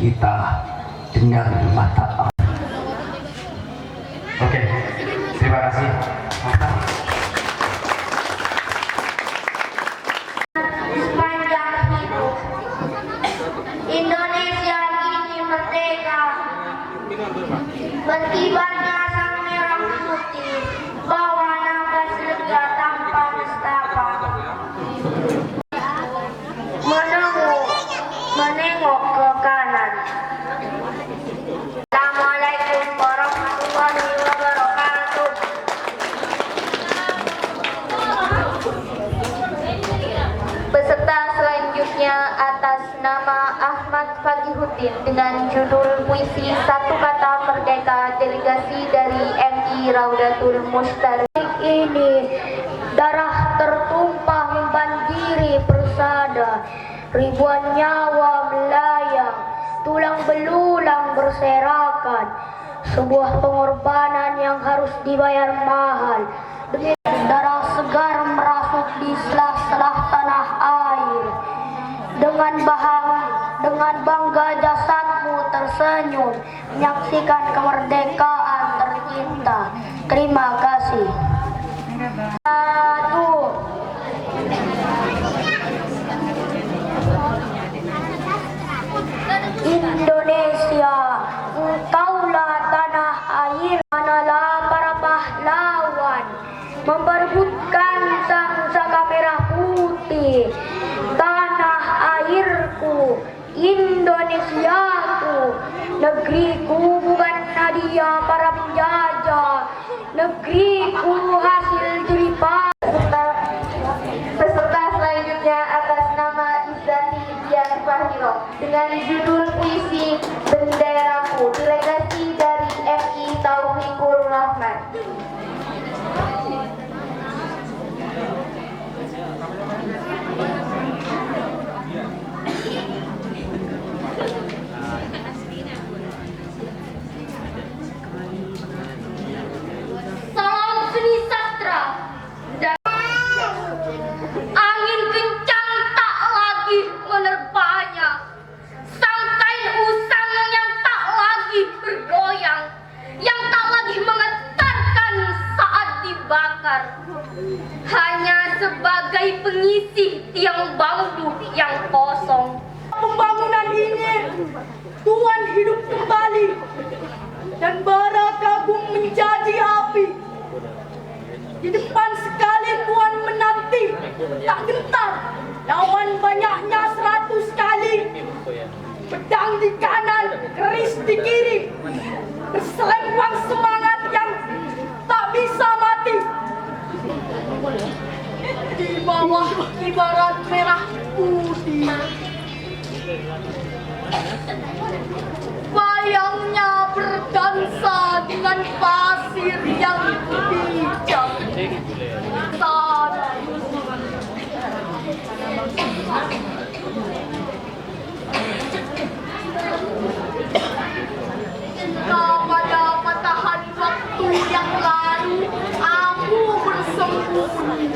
kita dengan mata. Oke, terima kasih. Sepanjang hidup Indonesia ini merdeka, berkibarnya sang merah putih, bawa nafas lega tanpa nestapa. Menengok ke kanan. Assalamualaikum warahmatullahi wabarakatuh. Peserta selanjutnya atas nama Ahmad Fakihuddin dengan judul puisi Satu Kata Merdeka, delegasi dari MI Raudatul Mustariq. Ini darah tertumpah membanjiri persada, ribuan nyawa melayang, tulang belulang berserakan, sebuah pengorbanan yang harus dibayar mahal. Demi darah segar merasuk di sela-sela tanah air. Dengan bangga jasadmu tersenyum menyaksikan kemerdekaan tercinta. Terima kasih. Indonesia, engkaulah tanah air, manalah para pahlawan memperebutkan sangsaka merah putih. Tanah airku, Indonesiaku, negeriku bukan hadiah para penjajah, negeriku hasil jeripaya. Peserta selanjutnya atas nama Izzati Dian Fahiro dengan judul puisi Benderaku, delegasi dari MI Taufikur Rahman. Salam seni sastra. Angin kencang tak lagi menerbanya, sang kain usang yang tak lagi bergoyang, yang tak lagi menggetarkan saat dibakar, hanya sebagai pengisi tiang bambu yang kosong. Pembangunan ini Tuhan hidup kembali dan bara kabung menjadi api. Di depan sekali Tuhan menanti, tak gentar lawan banyaknya 100 kali. Pedang di kanan, keris di kiri, berselempang semangat yang tak bisa mati. Di bawah kibaran merah putih, bayangnya berdansa dengan pasir yang bijak. Pada patahan waktu yang lalu, aku bersembunyi,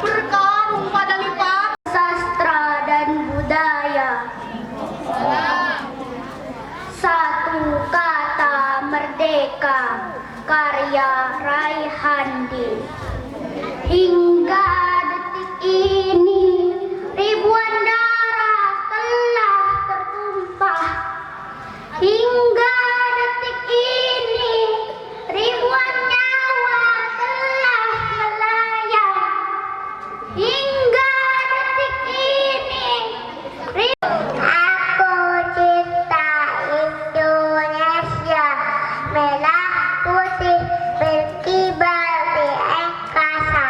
berkarung pada lipat sastra dan budaya. Satu Kata Merdeka, karya Raihandi. Hingga detik ini ribuan darah telah tertumpah. Hingga detik ini ribuan nyawa telah melayang. Hingga detik ini aku cinta Indonesia, merah putih berkibar di angkasa.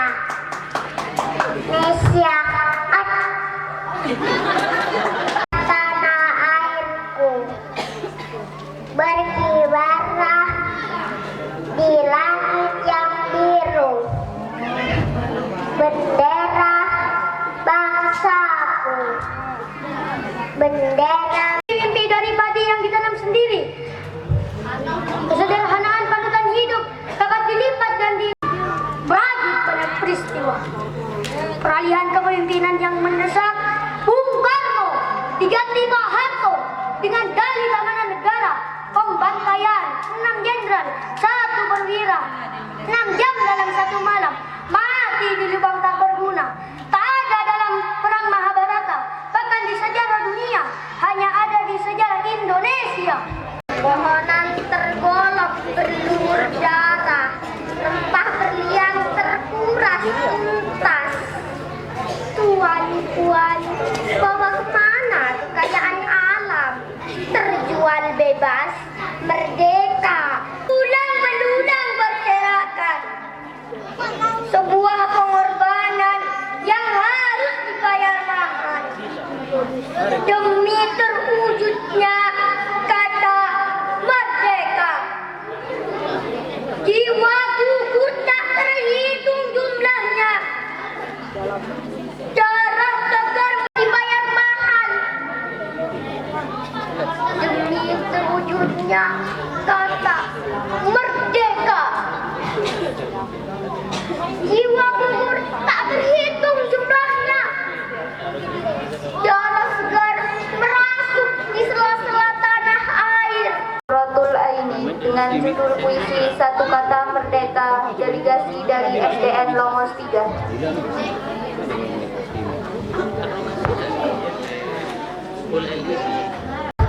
Indonesia, tanah airku, berkibarlah di langit yang biru, bendera bangsaku, bendera mimpi dari padi yang ditanam sendiri. Kesederhanaan panutan hidup dapat dilipat dan dibagi pada peristiwa. Peralihan kepemimpinan yang mendesak, Bung Karno diganti Pak Harto dengan dalih pembantaian 6 jenderal, 1 perwira, 6 jam dalam 1 malam, mati di lubang tak berguna. Tak ada dalam perang Mahabharata, bahkan di sejarah dunia, hanya ada di sejarah Indonesia. Pohonan tergolok berlumur darah, rempah berlian terkuras tuntas. Tuan-tuan, bawa kemana kekayaan alam? Terjual bebas, merdeka, ulang belulang berserakan. Sebuah pengorbanan yang harus dibayar mahal demi terwujudnya kata merdeka. Jiwa gugur tak terhitung jumlahnya, darah segar dibayar mahal demi terwujudnya kata merdeka. Jiwa gugur tak terhitung jumlahnya, darah segar merasuk di sela-sela tanah air. Rotul Aini dengan judul puisi Satu Kata Merdeka, delegasi dari SDN Longos 3.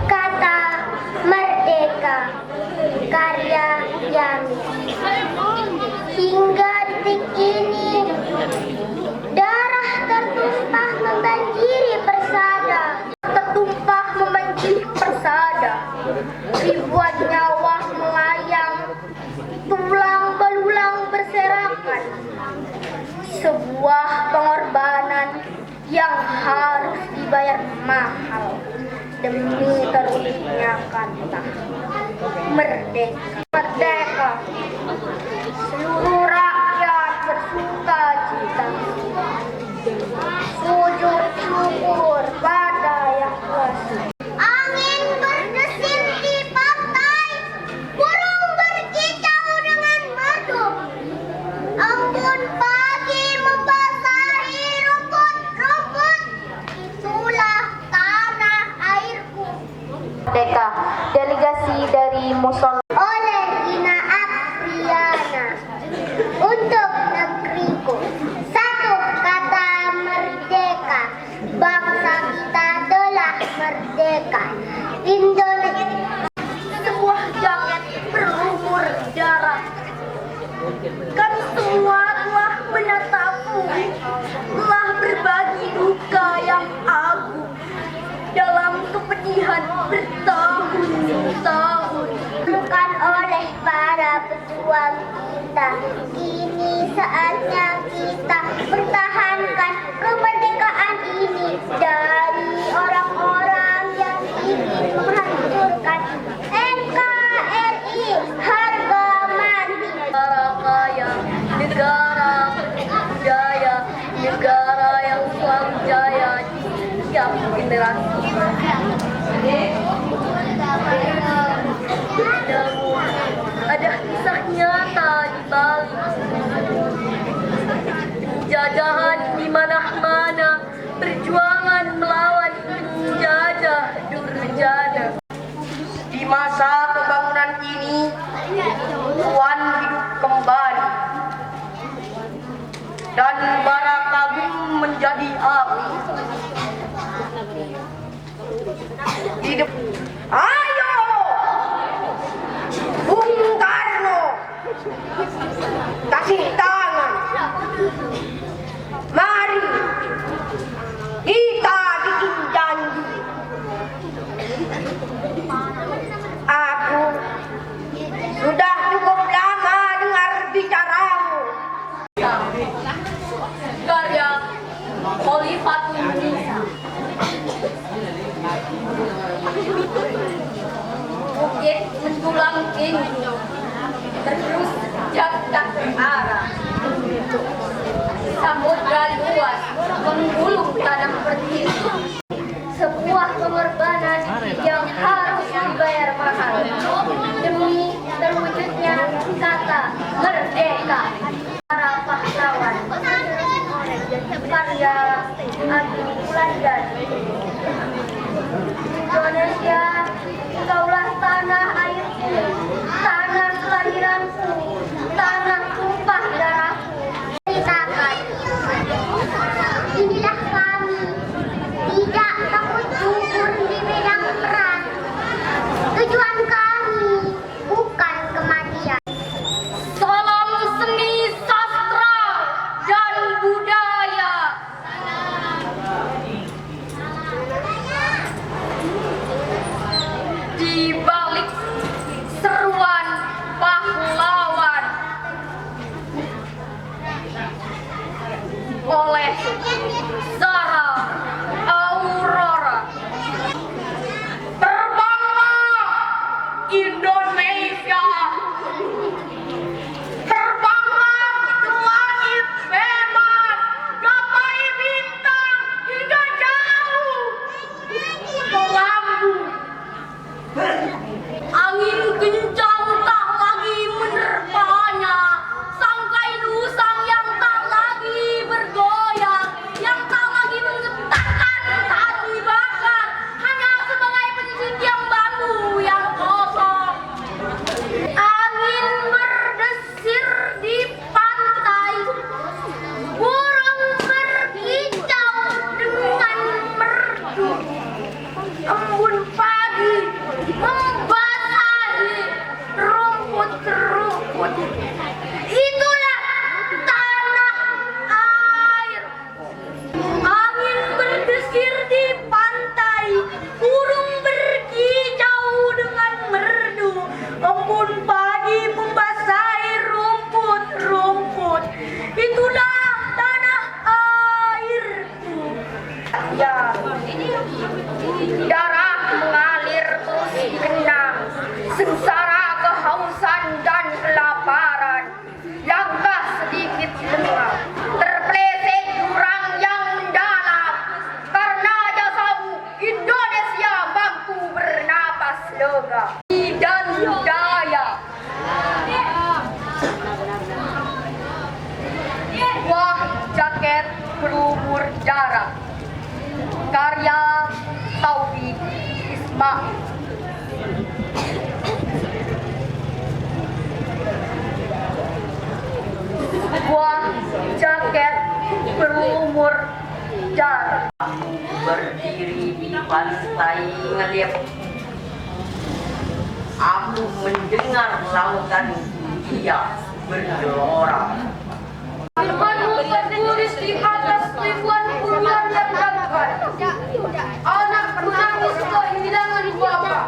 Kata merdeka, karya Yami. Hingga detik ini, darah tertumpah membanjiri persada, tertumpah membanjiri persada. Ribuan nyawa melayang, tulang belulang berserakan. Sebuah pengorbanan yang harus dibayar mahal demi terwujudnya kata merdeka. Merdeka, seluruh rakyat bersuka cita, sujud syukur pada Yang Kuasa. Angin berdesir di pantai, burung berkicau dengan merdu. Embun pagi membasahi rumput-rumput, itulah tanah airku. Merdeka, delegasi dari Musola. Oleh Gina Apriana, untuk negeriku, satu kata merdeka, bangsa kita telah merdeka. Indonesia, sebuah jaket berumur darah. Kami semua telah menatapmu, telah berbagi duka yang agung dalam kepedihan bertahun-tahun. Bukan oleh para pejuang kita, kini saatnya kita pertahankan kemerdekaan ini dari orang-orang yang ingin menghancurkan NKRI harga mati. Negara kaya, negara budaya, negara yang selalu jaya di setiap generasi. Ada kisah nyata di balik penjajahan di mana-mana, perjuangan melawan penjajah durjana. Di masa pembangunan ini, Tuhan hidup kembali dan bara kagum menjadi api. Hidup, ayo, Bung Karno, kasih tangan. Mari kita bikin janji. Aku sudah cukup lama dengar bicaramu. Karya Khalifatul Nisa. Bukit menjulang tinggi, terus jagad arah. Samudra luas menggulung tanah pertiwi. Sebuah pengorbanan yang harus dibayar mahal demi terwujudnya kata merdeka. Para pahlawan, karya Adi Wulandari. Indonesia, engkaulah tanah airku, Ya, darah mengalir terus genang, sengsara, kehausan dan kelaparan. Langkah sedikit lengah, terpeleset jurang yang mendalam. Karena jasamu, Indonesia mampu bernapas lega. Dan daya. Buah jaket berumur darah. Karya Taufik Ismail. Buah jaket berumur darah. Berdiri di pantai Ngelip, aku mendengar lautan dia bergelora. Firmanmu tertulis di atas ribuan bulan yang damai. Anak menangis kehilangan bapak.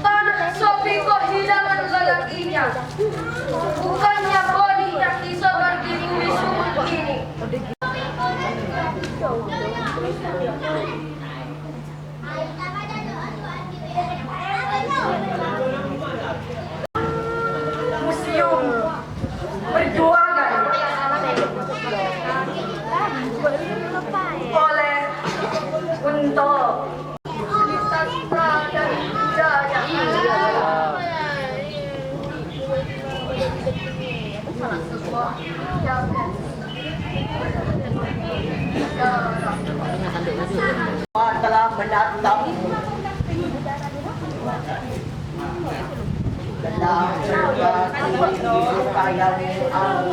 Tanah Sofi kehilangan lelakinya. Bukannya Boni yang seperti bumi sumut ini. Museum Perjuangan oleh untuk Sastra dan budaya. Sebuah jaket. telah menatap telah berbagi sayang aku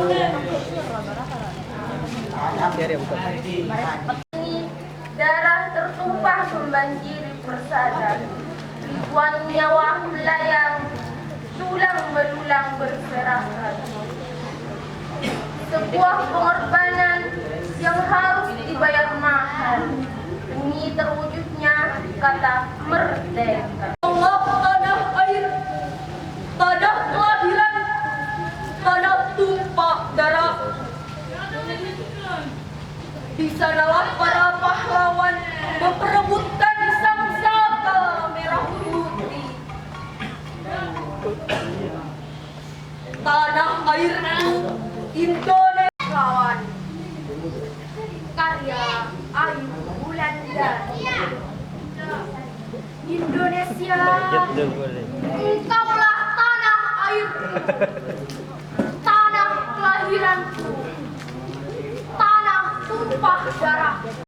Darah tertumpah membanjiri persada. Ribuan nyawa melayang, tulang belulang berserakan. Sebuah pengorbanan yang harus dibayar mahal demi terwujudnya kata merdeka. Allah tanah air, tanah kelahiran, tanah tumpah darah. Di sanalah para pahlawan memperebutkan sangsaka merah putih. Tanah airku, Indonesia kawan. Karya Ayu Wulandari. Indonesia, engkaulah tanah airku, tanah kelahiranku, tanah tumpah darahku.